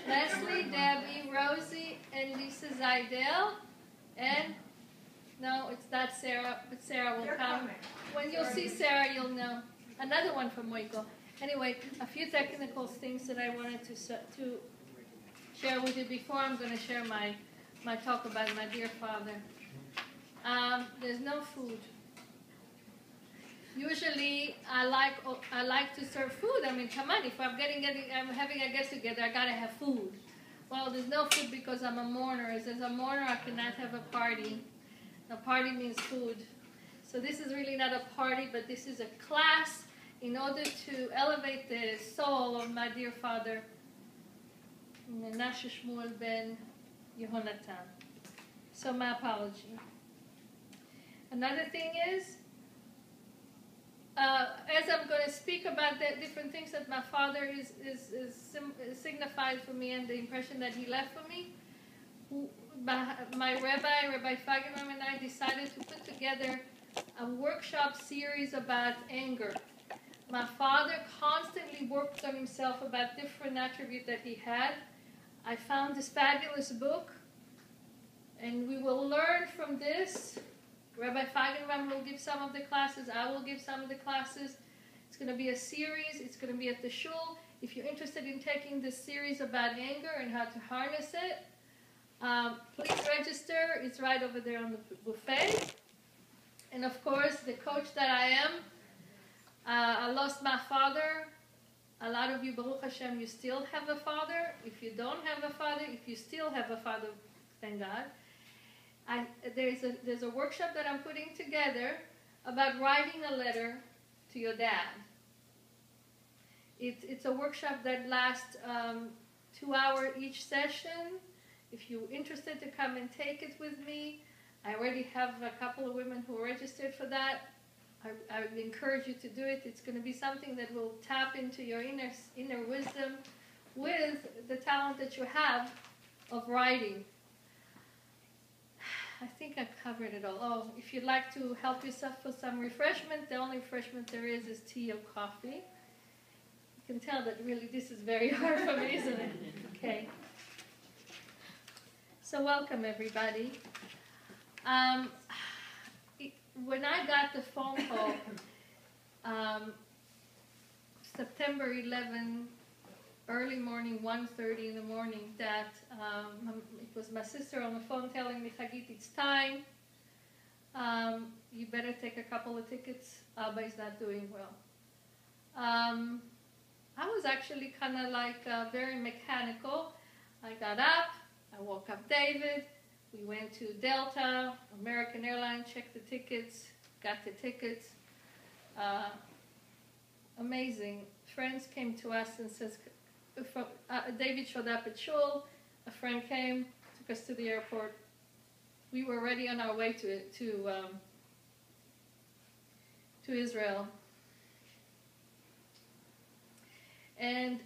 Leslie, Debbie, Rosie, and Lisa Zidell. And no, it's not Sarah, but Sarah will come. When you'll see Sarah, you'll know. Another one from Waco. Anyway, a few technical things that I wanted to share with you before I'm going to share my talk about my dear father. There's no food. Usually, I like to serve food. I mean, come on, if I'm having a get together, I gotta have food. Well, there's no food because I'm a mourner. As a mourner, I cannot have a party. A party means food. So this is really not a party, but this is a class in order to elevate the soul of my dear father, Menashe Shmuel ben Yehonatan. So my apology. Another thing is, as I'm going to speak about the different things that my father signified for me and the impression that he left for me, my Rabbi Fagenbaum and I decided to put together a workshop series about anger. My father constantly worked on himself about different attributes that he had. I found this fabulous book, and we will learn from this. Rabbi Fagenbaum will give some of the classes. I will give some of the classes. It's going to be a series. It's going to be at the shul. If you're interested in taking this series about anger and how to harness it, please register. It's right over there on the buffet. And of course, the coach that I am, I lost my father. A lot of you, Baruch Hashem, you still have a father. If you don't have a father, if you still have a father, thank God. There's a workshop that I'm putting together about writing a letter to your dad. It's a workshop that lasts 2 hours each session. If you're interested to come and take it with me, I already have a couple of women who are registered for that. I would encourage you to do it. It's going to be something that will tap into your inner wisdom with the talent that you have of writing. I think I've covered it all. Oh, if you'd like to help yourself with some refreshment, the only refreshment there is tea or coffee. You can tell that really this is very hard for me, isn't it? Okay. So welcome, everybody. When I got the phone call, September 11, early morning, 1:30 in the morning, that it was my sister on the phone telling me, Hagit, it's time. You better take a couple of tickets. Abba is not doing well. I was actually kind of like very mechanical. I got up. I woke up David. We went to Delta, American Airlines, checked the tickets, got the tickets. Amazing. Friends came to us and says, David showed up at shul. A friend came, took us to the airport. We were already on our way to Israel. And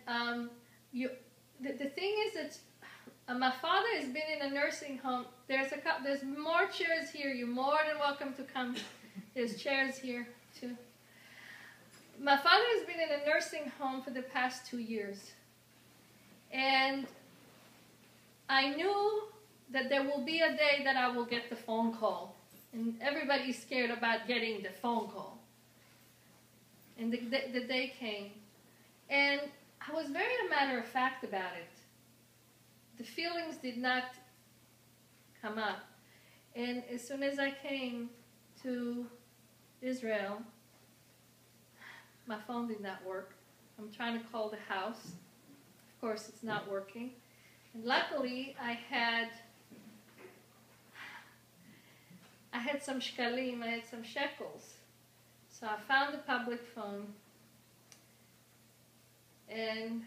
the thing is that my father has been in a nursing home. There's more chairs here. You're more than welcome to come. There's chairs here too. My father has been in a nursing home for the past 2 years. And I knew that there will be a day that I will get the phone call. And everybody's scared about getting the phone call. And the day came. And I was very matter-of-fact about it. The feelings did not come up. And as soon as I came to Israel, my phone did not work. I'm trying to call the house. Of course, it's not working. And luckily, I had some shkalim, I had some shekels. So I found a public phone. And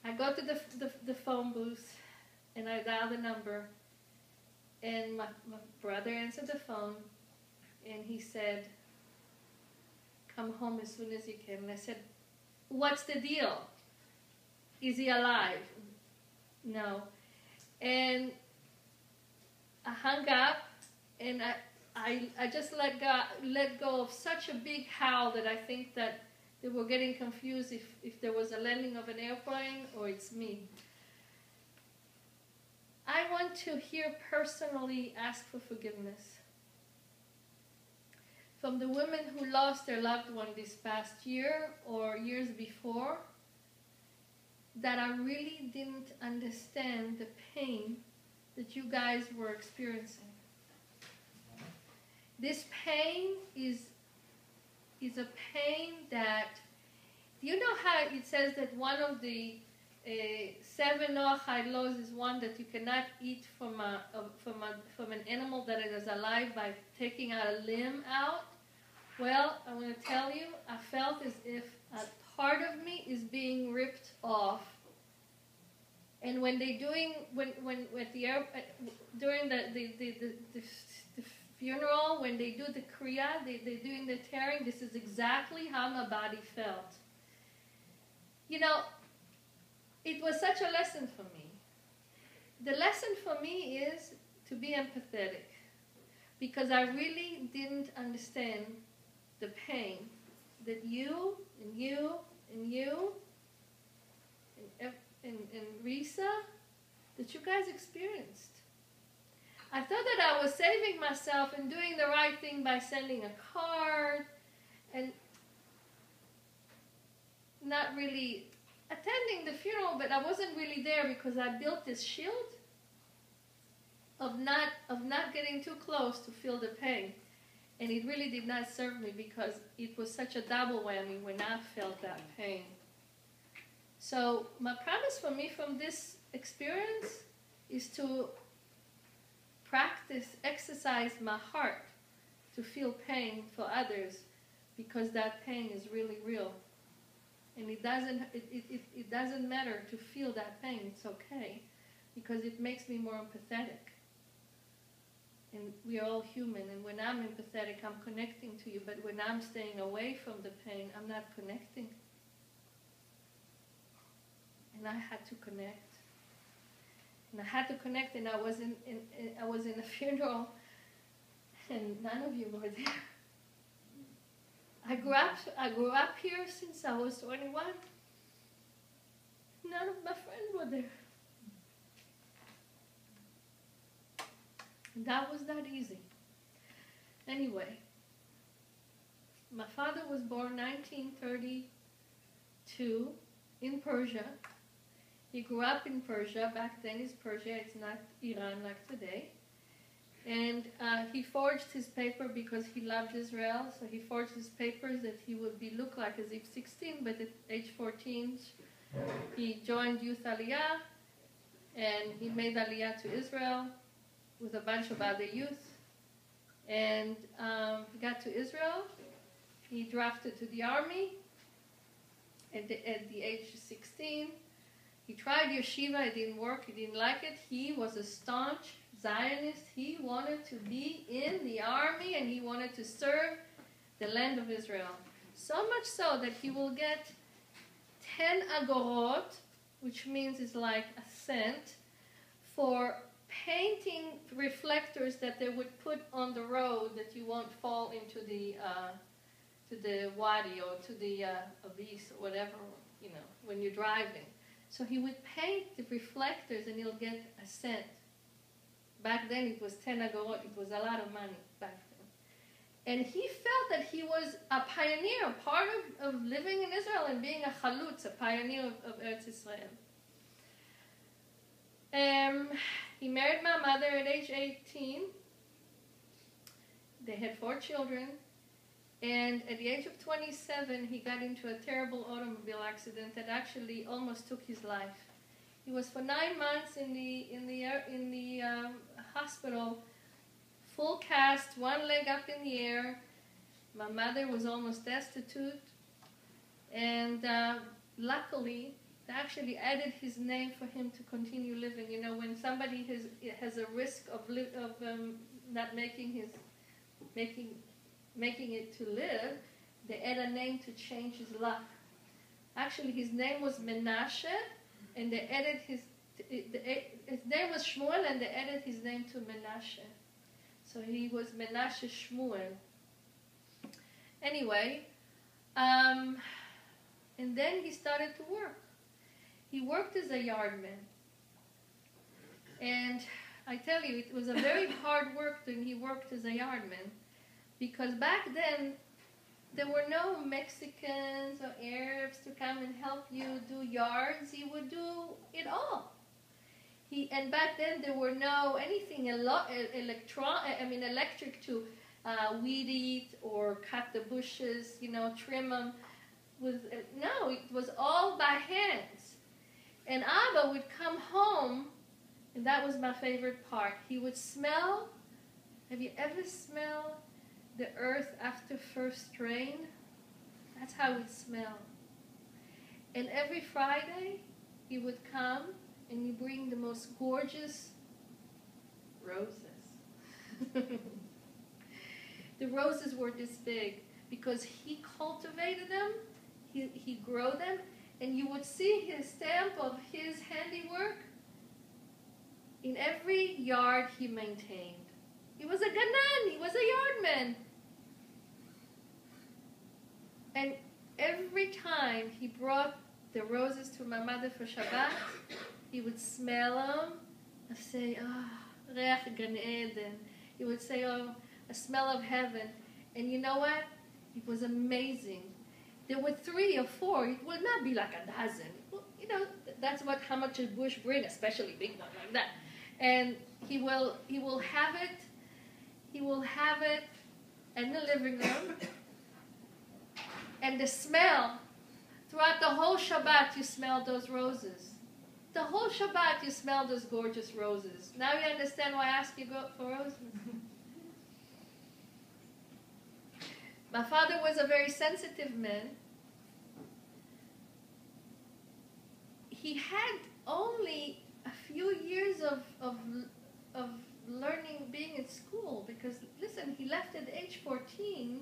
I go to the phone booth, and I dial the number. And my brother answered the phone, and he said, come home as soon as you can. And I said, what's the deal? Is he alive? No. And I hung up, and I just let go of such a big howl that I think that They were getting confused if there was a landing of an airplane or it's me. I want to here personally ask for forgiveness from the women who lost their loved one this past year or years before, that I really didn't understand the pain that you guys were experiencing. This pain is a pain that, you know how it says that one of the 7 Noachide laws is one that you cannot eat from an animal that is alive by taking out a limb out? Well, I want to tell you, I felt as if a part of me is being ripped off. And when they during the funeral, when they do the kriya, they're doing the tearing, this is exactly how my body felt. You know, it was such a lesson for me. The lesson for me is to be empathetic, because I really didn't understand the pain that you and you and you and Risa, that you guys experienced. I thought that I was saving myself and doing the right thing by sending a card and not really attending the funeral, but I wasn't really there because I built this shield of not getting too close to feel the pain. And it really did not serve me, because it was such a double whammy when I felt that pain. So my promise for me from this experience is to practice, exercise my heart to feel pain for others, because that pain is really real. And it doesn't matter to feel that pain, it's okay, because it makes me more empathetic. And we are all human, and when I'm empathetic, I'm connecting to you, but when I'm staying away from the pain, I'm not connecting. And I had to connect. And I had to connect, and I was in a funeral, and none of you were there. I grew up here since I was 21. None of my friends were there. And that was not easy. Anyway, my father was born 1932 in Persia. He grew up in Persia. Back then it's Persia, it's not Iran like today. And he forged his paper because he loved Israel. So he forged his papers that he would look like as if 16, but at age 14 he joined Youth Aliyah, and he made Aliyah to Israel with a bunch of other youth. And he got to Israel. He drafted to the army at the age of 16. He tried yeshiva, it didn't work, he didn't like it. He was a staunch Zionist. He wanted to be in the army, and he wanted to serve the land of Israel. So much so that he will get 10 agorot, which means it's like a cent, for painting reflectors that they would put on the road that you won't fall into the to the wadi or to the abyss or whatever, you know, when you're driving. So he would paint the reflectors, and he'll get a cent. Back then it was 10 agorot. It was a lot of money back then. And he felt that he was a pioneer, part of living in Israel and being a chalutz, a pioneer of Eretz Israel. He married my mother at age 18. They had 4 children. And at the age of 27, he got into a terrible automobile accident that actually almost took his life. He was for 9 months in the hospital, full cast, one leg up in the air. My mother was almost destitute, and luckily, they actually added his name for him to continue living. You know, when somebody has a risk of not making it to live, they add a name to change his luck. Actually, his name was Menashe, and they added his name was Shmuel, and they added his name to Menashe. So he was Menashe Shmuel. Anyway, And then he started to work. He worked as a yardman. And I tell you, it was a very hard work when he worked as a yardman, because back then there were no Mexicans or Arabs to come and help you do yards. He would do it all. And back then there were no anything electric to weed eat or cut the bushes, trim them. No, it was all by hands. And Abba would come home, and that was my favorite part. He would smell. Have you ever smelled the earth after first rain? That's how it smelled. And every Friday, he would come and he'd bring the most gorgeous roses. The roses were this big because he cultivated them, he grew them, and you would see his stamp of his handiwork in every yard he maintained. He was a ganan, he was a yardman. And every time he brought the roses to my mother for Shabbat, he would smell them and say, Reach Gan Eden. He would say, a smell of heaven. And you know what? It was amazing. There were 3 or 4. It would not be like a dozen. Well, that's how much a bush brings, especially big one like that. And he will have it. He will have it in the living room. And the smell, throughout the whole Shabbat, you smell those roses. The whole Shabbat, you smell those gorgeous roses. Now you understand why I asked you for roses. My father was a very sensitive man. He had only a few years of learning, being in school, because, listen, he left at age 14,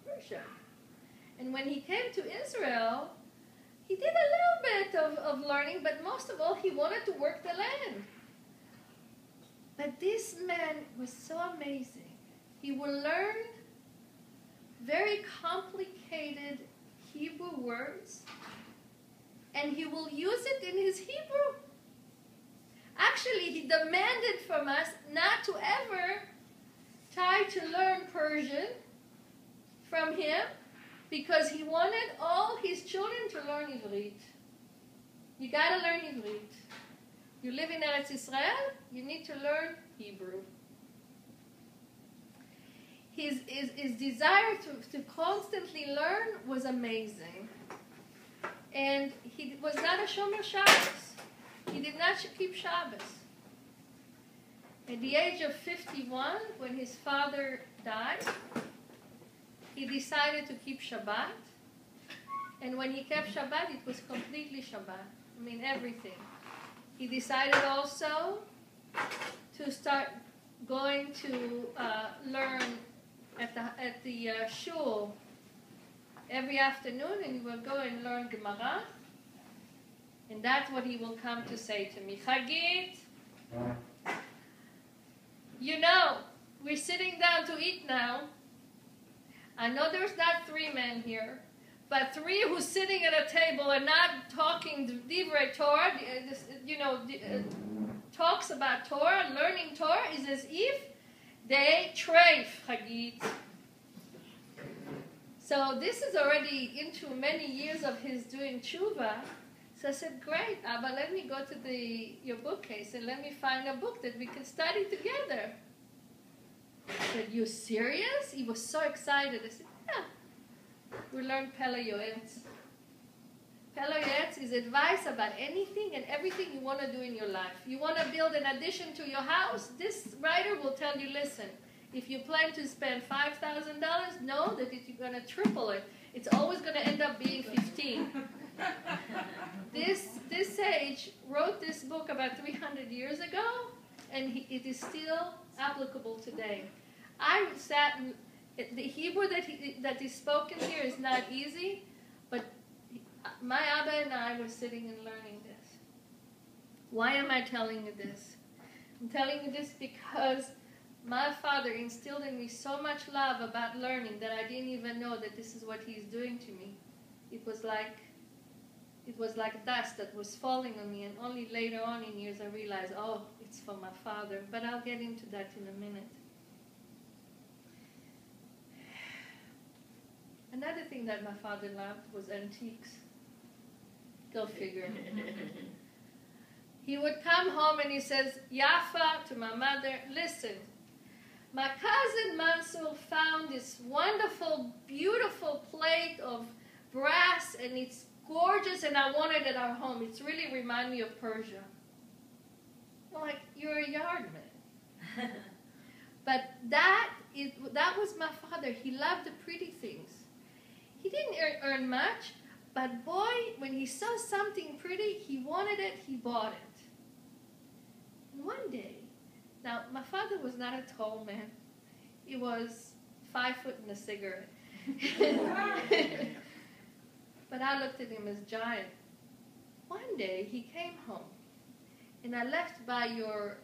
Persia. And when he came to Israel, he did a little bit of learning, but most of all, he wanted to work the land. But this man was so amazing. He will learn very complicated Hebrew words, and he will use it in his Hebrew. Actually, he demanded from us not to ever try to learn Persian from him, because he wanted all his children to learn Ivrit. You got to learn Ivrit. You live in Eretz Israel, you need to learn Hebrew. His desire to constantly learn was amazing. And he was not a Shomer Shabbos. He did not keep Shabbos. At the age of 51, when his father died, he decided to keep Shabbat. And when he kept Shabbat, it was completely Shabbat. I mean, everything. He decided also to start going to learn at the shul every afternoon, and he will go and learn Gemara. And that's what he will come to say to me. Hagit, we're sitting down to eat now. I know there's not 3 men here, but 3 who's sitting at a table and not talking divrei Torah, talks about Torah, learning Torah, is as if they treif, Hagit. So this is already into many years of his doing tshuva. So I said, great, Abba, let me go to your bookcase and let me find a book that we can study together. I said, you serious? He was so excited. I said, yeah. We learned Pele Yoetz. Pele Yoetz is advice about anything and everything you want to do in your life. You want to build an addition to your house? This writer will tell you, listen, if you plan to spend $5,000, know that if you're going to triple it, it's always going to end up being 15. This sage wrote this book about 300 years ago, and it is still applicable today. I sat in the Hebrew that is spoken here is not easy, but my Abba and I were sitting and learning this. Why am I telling you this? I'm telling you this because my father instilled in me so much love about learning that I didn't even know that this is what he's doing to me. It was like it was like dust that was falling on me, and only later on in years I realized, oh, it's from my father. But I'll get into that in a minute. Another thing that my father loved was antiques. Go figure. He would come home and he says, Yafa, to my mother, listen, my cousin Mansour found this wonderful, beautiful plate of brass, and it's gorgeous, and I want it at our home. It's really remind me of Persia. I'm like, you're a yard man. But that was my father. He loved the pretty things. He didn't earn much, but boy, when he saw something pretty, he wanted it, he bought it. And one day, now my father was not a tall man. He was 5 foot and a cigarette. But I looked at him as giant. One day, he came home, and I left by your,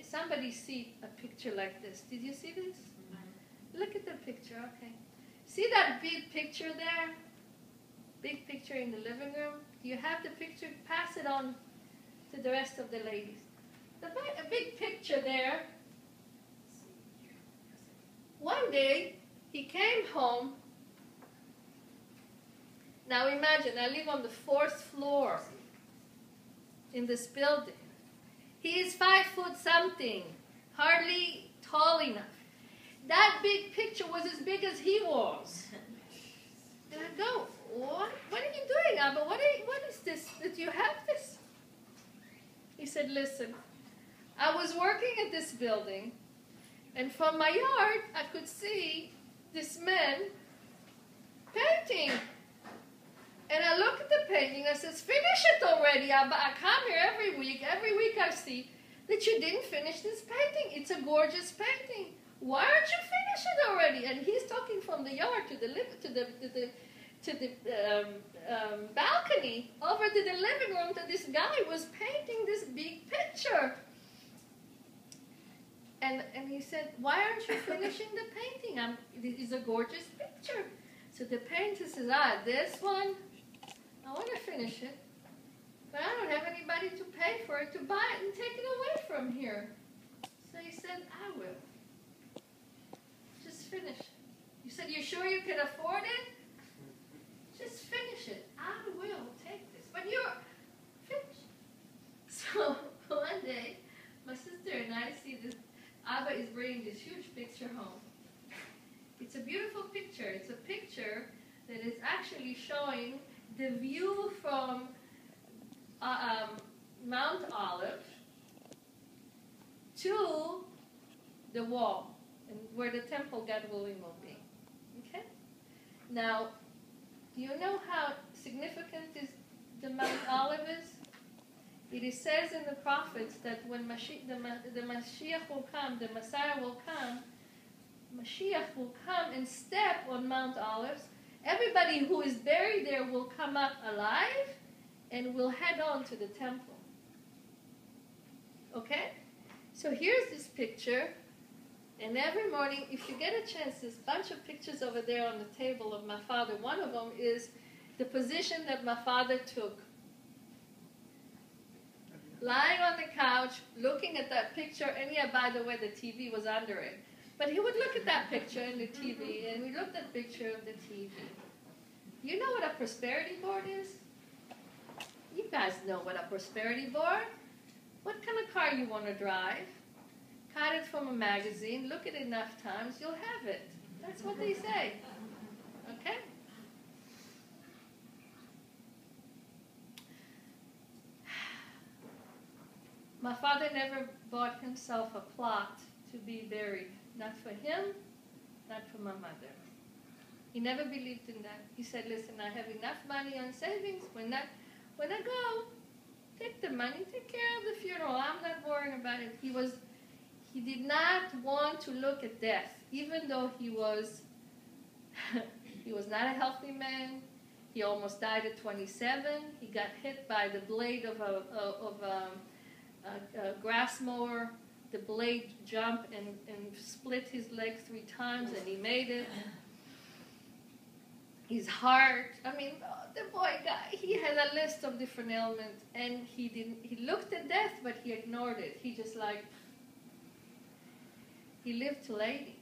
somebody's seat a picture like this. Did you see this? Mm-hmm. Look at the picture, okay. See that big picture there? Big picture in the living room? Do you have the picture? Pass it on to the rest of the ladies. A big picture there. One day, he came home. Now imagine, I live on the 4th floor in this building. He is 5 foot something, hardly tall enough. That big picture was as big as he was. And I go, what are you doing, Abba? What is this? Did you have this? He said, listen, I was working at this building, and from my yard, I could see this man painting. And I look at the painting, I says, finish it already, Abba. I come here every week. Every week I see that you didn't finish this painting. It's a gorgeous painting. Why aren't you finish it already? And he's talking from the yard to the balcony, over to the living room, that this guy was painting this big picture. And he said, why aren't you finishing the painting? It is a gorgeous picture. So the painter says, this one, I want to finish it, but I don't have anybody to pay for it, to buy it and take it away from here. So he said, I will. Just finish it. You said, you sure you can afford it? Just finish it. I will take this. But you're finished. So one day, my sister and I see this. Abba is bringing this huge picture home. It's a beautiful picture. It's a picture that is actually showing the view from Mount Olive to the wall, and where the temple, God willing, will be. Okay? Now, do you know how significant the Mount Olive is? It says in the prophets that when the Mashiach will come, the Messiah will come, Mashiach will come and step on Mount Olives. Everybody who is buried there will come up alive and will head on to the temple. Okay? So here's this picture. And every morning, if you get a chance, there's a bunch of pictures over there on the table of my father. One of them is the position that my father took. Lying on the couch, looking at that picture. And yeah, by the way, the TV was under it. But he would look at that picture in the TV, and we looked at the picture of the TV. You know what a prosperity board is? You guys know what a prosperity board? What kind of car you want to drive? Cut it from a magazine, look at it enough times, you'll have it. That's what they say. Okay? My father never bought himself a plot to be buried. Not for him, not for my mother. He never believed in that. He said, listen, I have enough money on savings. When I go, take the money, take care of the funeral. I'm not worrying about it. He did not want to look at death, even though he was not a healthy man. He almost died at 27. He got hit by the blade of a grass mower. The blade jumped and split his leg 3 times, and he made it. his heart. I mean, the boy guy, he had a list of different ailments, and he looked at death, but he ignored it. He just like, he lived till 80.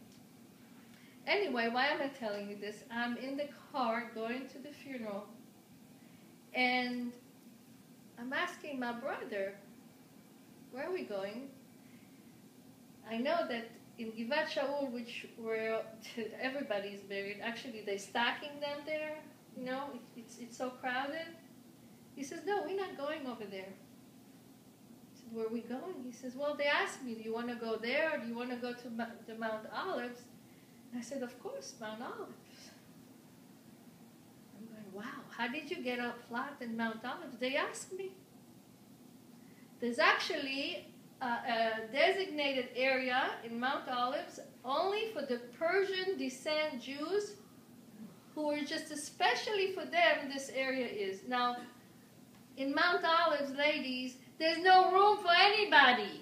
Anyway, why am I telling you this? I'm in the car going to the funeral, and I'm asking my brother, where are we going? I know that in Givat Shaul, where everybody's buried, actually they're stacking them there. You know, it's so crowded. He says, no, we're not going over there. I said, where are we going? He says, well, they asked me, do you want to go there or do you want to go to the Mount Olives? And I said, of course, Mount Olives. I'm going, wow, how did you get a plot in Mount Olives? They asked me. There's actually a designated area in Mount Olives only for the Persian descent Jews who are just especially for them this area is. Now, in Mount Olives, ladies, there's no room for anybody.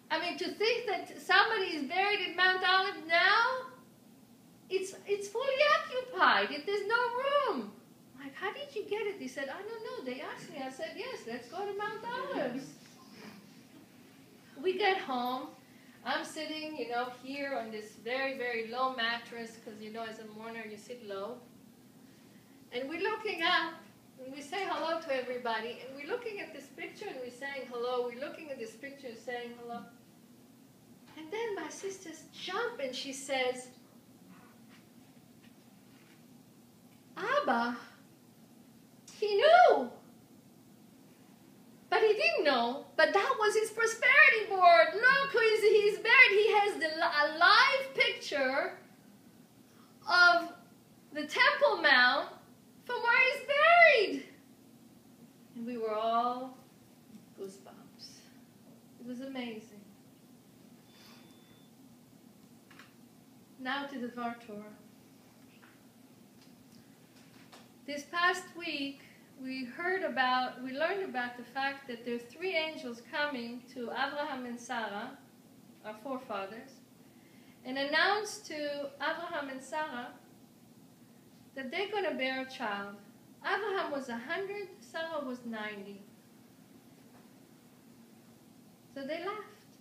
I mean, to think that somebody is buried in Mount Olives now, it's fully occupied. There's no room. I'm like, how did you get it? He said, I don't know. They asked me. I said, yes, let's go to Mount Olives. We get home. I'm sitting, you know, here on this very, very low mattress because, you know, as a mourner, you sit low. And we're looking up, and we say hello to everybody. And we're looking at this picture, and we're saying hello. We're looking at this picture and saying hello. And then my sisters jump, and she says, Abba, he knew. But he didn't know. But that was his prosperity board. Look, he's buried. He has a live picture of the Temple Mount from where he's buried. And we were all goosebumps. It was amazing. Now to the Dvar Torah. This past week, we learned about the fact that there are 3 angels coming to Abraham and Sarah, our forefathers, and announced to Abraham and Sarah that they're going to bear a child. Abraham was 100, Sarah was 90. So they laughed.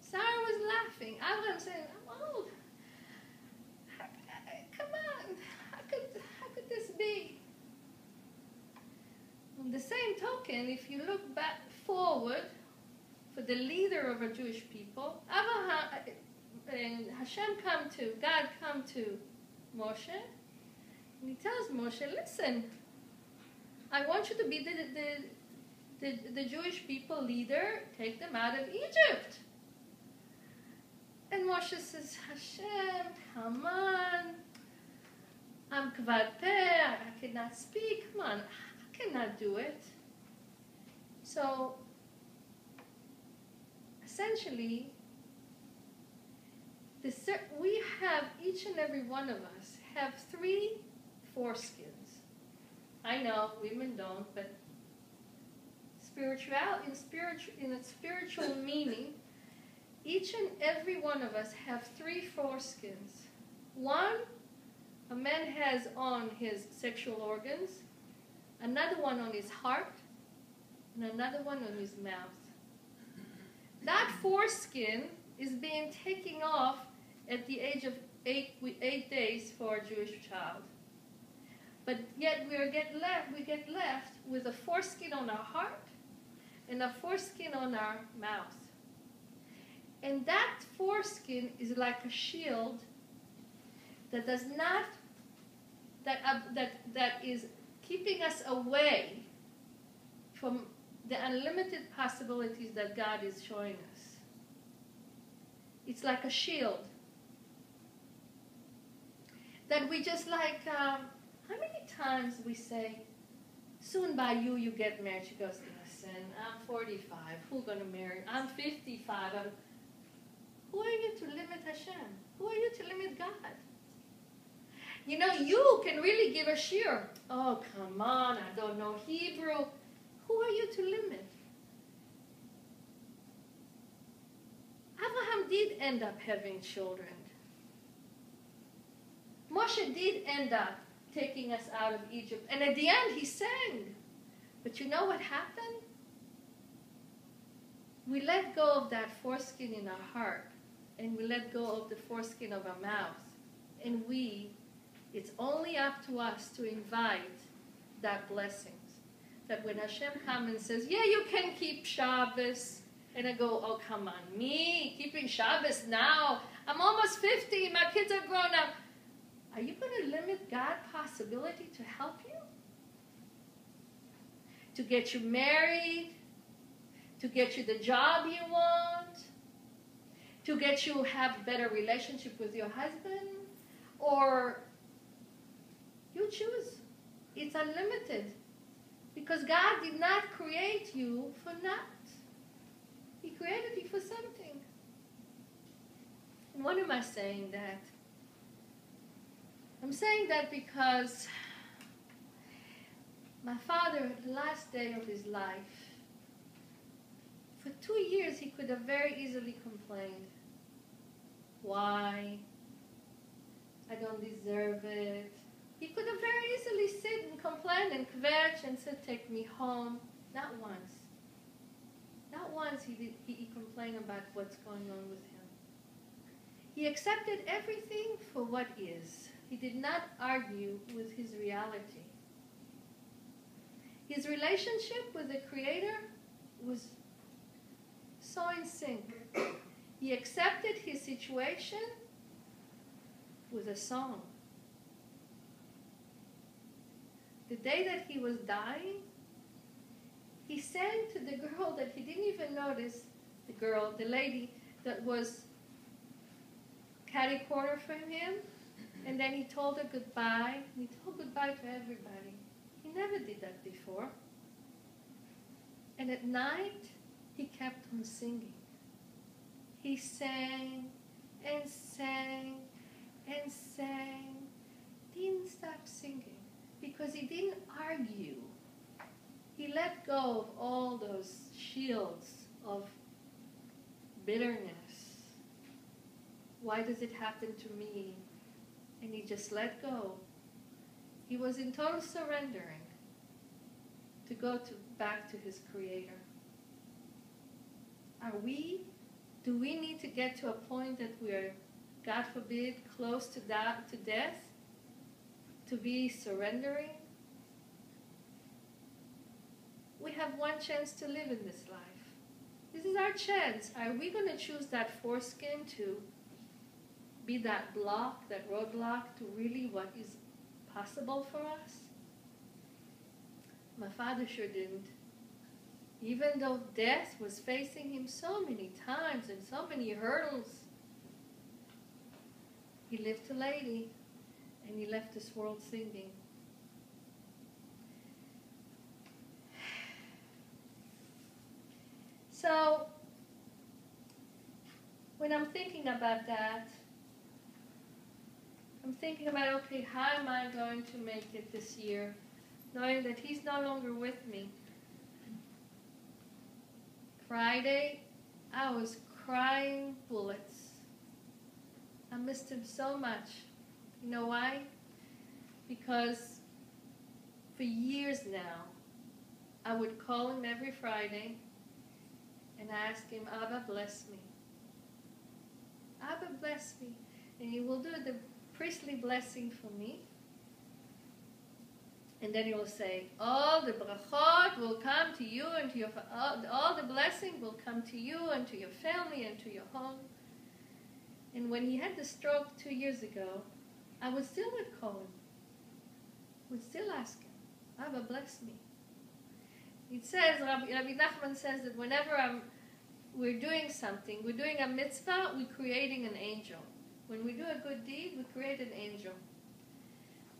Sarah was laughing. Abraham said, I'm old. Come on, how could this be? On the same token, if you look back forward for the leader of a Jewish people, Abraham and God come to Moshe, and he tells Moshe, listen, I want you to be the Jewish people leader, take them out of Egypt. And Moshe says, Hashem, come on, I'm kvad peh, I cannot speak, come on, I cannot do it. So, essentially, we have, each and every one of us, have 3 foreskins. I know, women don't, but in a spiritual meaning, each and every one of us have 3 foreskins. One, a man has on his sexual organs, another one on his heart, and another one on his mouth. That foreskin is being taken off at the age of 8 days for a Jewish child. But yet we get left with a foreskin on our heart and a foreskin on our mouth. And that foreskin is like a shield that does not, that is keeping us away from the unlimited possibilities that God is showing us. It's like a shield. That we just like, how many times we say, soon by you get married? She goes, listen, I'm 45, who's going to marry? I'm 55. Who are you to limit Hashem? Who are you to limit God? You know, you can really give a shiur. Oh, come on, I don't know Hebrew. Who are you to limit? Abraham did end up having children. Moshe did end up taking us out of Egypt. And at the end, he sang. But you know what happened? We let go of that foreskin in our heart. And we let go of the foreskin of our mouth. And it's only up to us to invite that blessings. That when Hashem comes and says, yeah, you can keep Shabbos. And I go, oh, come on, me keeping Shabbos now? I'm almost 50, my kids are grown up. Are you going to limit God's possibility to help you? To get you married? To get you the job you want? To get you have a better relationship with your husband? Or you choose. It's unlimited. Because God did not create you for naught. He created you for something. And what am I saying that? I'm saying that because my father, the last day of his life, for 2 years he could have very easily complained. Why? I don't deserve it. He could have very easily sit and complain and kvetch and said, take me home. Not once. Not once he complained about what's going on with him. He accepted everything for what is. He did not argue with his reality. His relationship with the Creator was so in sync. He accepted his situation with a song. The day that he was dying, he sang to the girl that he didn't even notice, the lady that was catty corner from him, and then he told her goodbye, and he told goodbye to everybody. He never did that before. And at night, he kept on singing. He sang and sang and sang. Didn't stop singing because he didn't argue. He let go of all those shields of bitterness. Why does it happen to me? And he just let go. He was in total surrendering to go back to his Creator. Do we need to get to a point that we're, God forbid, close to death, to be surrendering? We have one chance to live in this life. This is our chance. Are we going to choose that foreskin to be that block, that roadblock to really what is possible for us? My father sure didn't. Even though death was facing him so many times and so many hurdles, he lived to 80 and he left this world singing. So, when I'm thinking about that, I'm thinking about, okay, how am I going to make it this year, knowing that he's no longer with me? Friday, I was crying bullets. I missed him so much. You know why? Because for years now, I would call him every Friday and ask him, Abba, bless me. Abba, bless me. And he will do the priestly blessing for me. And then he will say, all the brachot will come to you and to your, all the blessing will come to you and to your family and to your home. And when he had the stroke 2 years ago, I would still call him. Would still ask him, Abba, bless me. It says, Rabbi Nachman says that whenever we're doing something, we're doing a mitzvah, we're creating an angel. When we do a good deed, we create an angel.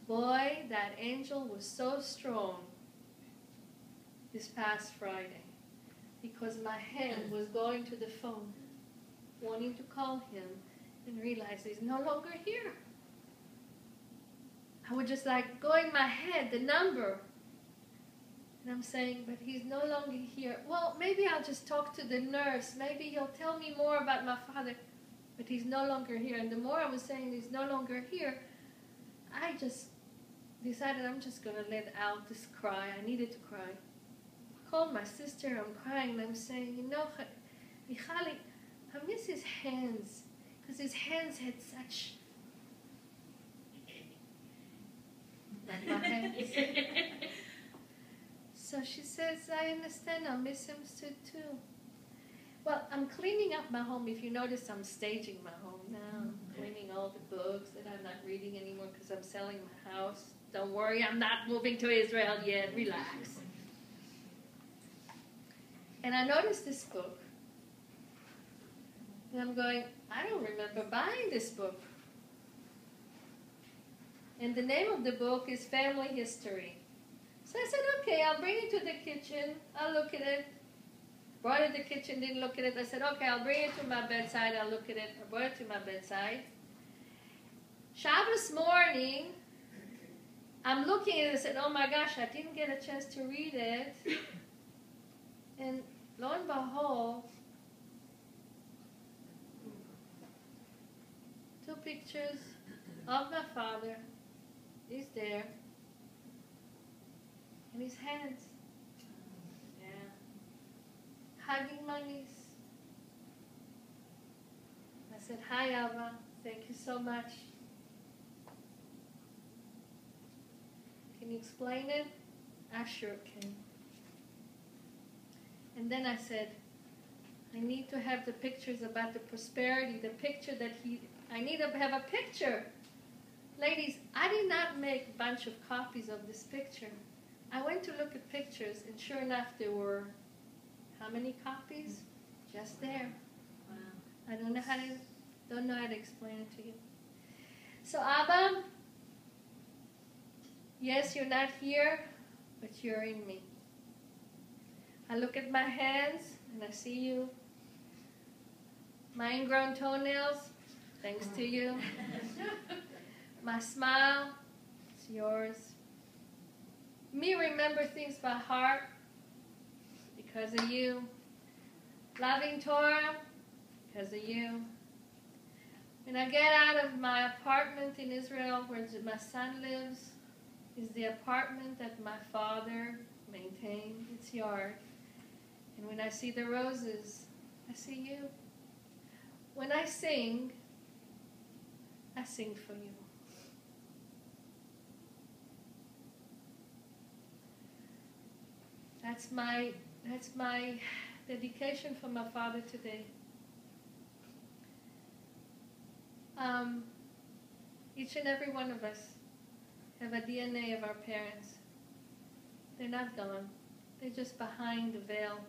Boy, that angel was so strong this past Friday because my hand was going to the phone, wanting to call him and realize he's no longer here. I would just like go in my head, the number. And I'm saying, but he's no longer here. Well, maybe I'll just talk to the nurse. Maybe he'll tell me more about my father. But he's no longer here. And the more I was saying he's no longer here, I just decided I'm just going to let out this cry. I needed to cry. I called my sister. I'm crying and I'm saying, you know, Michali, I miss his hands. Because his hands had such... like my hands. So she says, I understand. I miss him too. Well, I'm cleaning up my home. If you notice, I'm staging my home now. I'm cleaning all the books that I'm not reading anymore because I'm selling my house. Don't worry, I'm not moving to Israel yet. Relax. And I noticed this book. And I'm going, I don't remember buying this book. And the name of the book is Family History. So I said, okay, I'll bring it to the kitchen. I'll look at it. Brought it to the kitchen, didn't look at it. I said, okay, I'll bring it to my bedside. I'll look at it. I brought it to my bedside. Shabbos morning, I'm looking at it and said, oh my gosh, I didn't get a chance to read it. And lo and behold, 2 pictures of my father. He's there. And his hands. Yeah. Hugging my niece. I said, hi, Abba. Thank you so much. Can you explain it? I sure can. And then I said, I need to have the pictures about the prosperity, the picture that I need to have a picture. Ladies, I did not make a bunch of copies of this picture. I went to look at pictures, and sure enough, there were how many copies? Just there. Wow. I don't know how to explain it to you. So Abba, yes, you're not here, but you're in me. I look at my hands, and I see you. My ingrown toenails, thanks to you. My smile, it's yours. Me remember things by heart because of you. Loving Torah because of you. When I get out of my apartment in Israel where my son lives, is the apartment that my father maintained, its yard. And when I see the roses, I see you. When I sing for you. That's my dedication for my father today. Each and every one of us have a DNA of our parents. They're not gone. They're just behind the veil.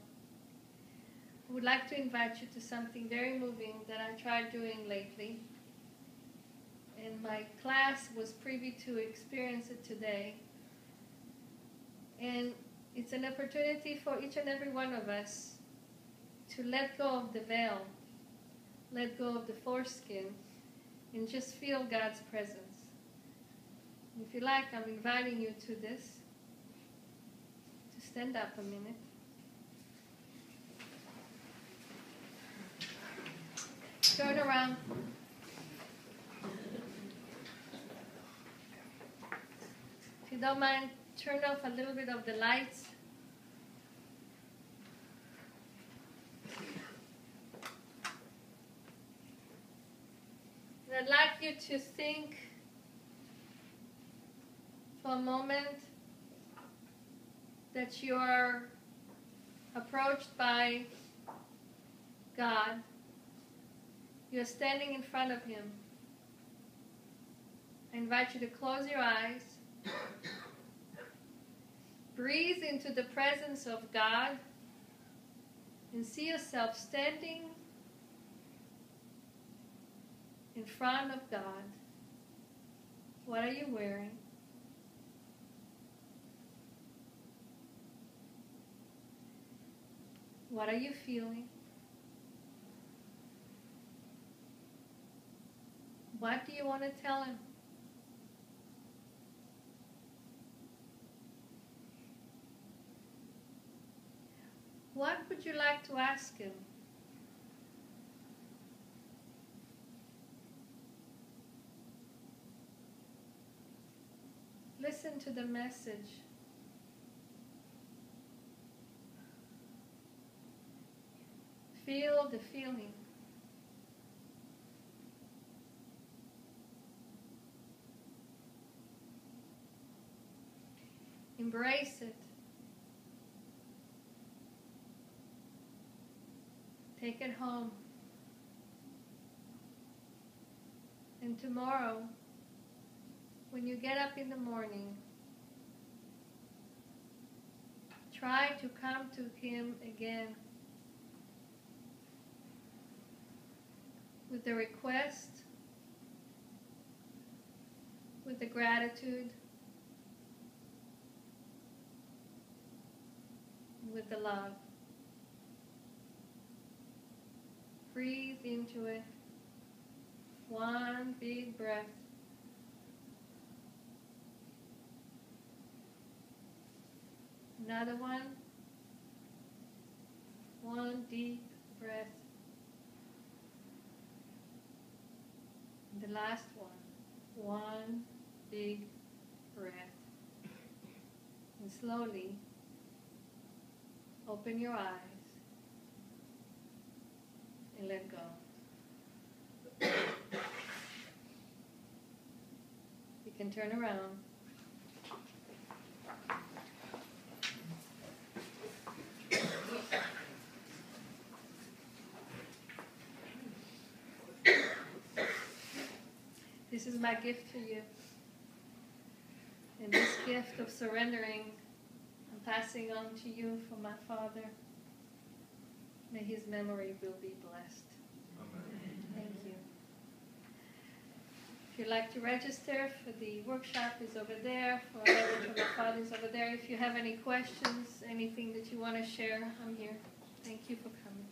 I would like to invite you to something very moving that I tried doing lately. And my class was privy to experience it today. And it's an opportunity for each and every one of us to let go of the veil, let go of the foreskin, and just feel God's presence. If you like, I'm inviting you to this, to stand up a minute. Turn around. If you don't mind, turn off a little bit of the lights. And I'd like you to think for a moment that you are approached by God. You're standing in front of Him. I invite you to close your eyes. Breathe into the presence of God and see yourself standing in front of God. What are you wearing? What are you feeling? What do you want to tell Him? What would you like to ask Him? listen to the message. Feel the feeling. Embrace it. Take it home. And tomorrow, when you get up in the morning, try to come to Him again with the request, with the gratitude, with the love. Breathe into it. One big breath. Another one. One deep breath. And the last one. One big breath. And slowly open your eyes and let go. You can turn around. This is my gift to you. And this gift of surrendering, I'm passing on to you from my Father. May His memory will be blessed. Amen. Thank you. If you'd like to register for the workshop, is over there. For Language of my Father is over there. If you have any questions, anything that you want to share, I'm here. Thank you for coming.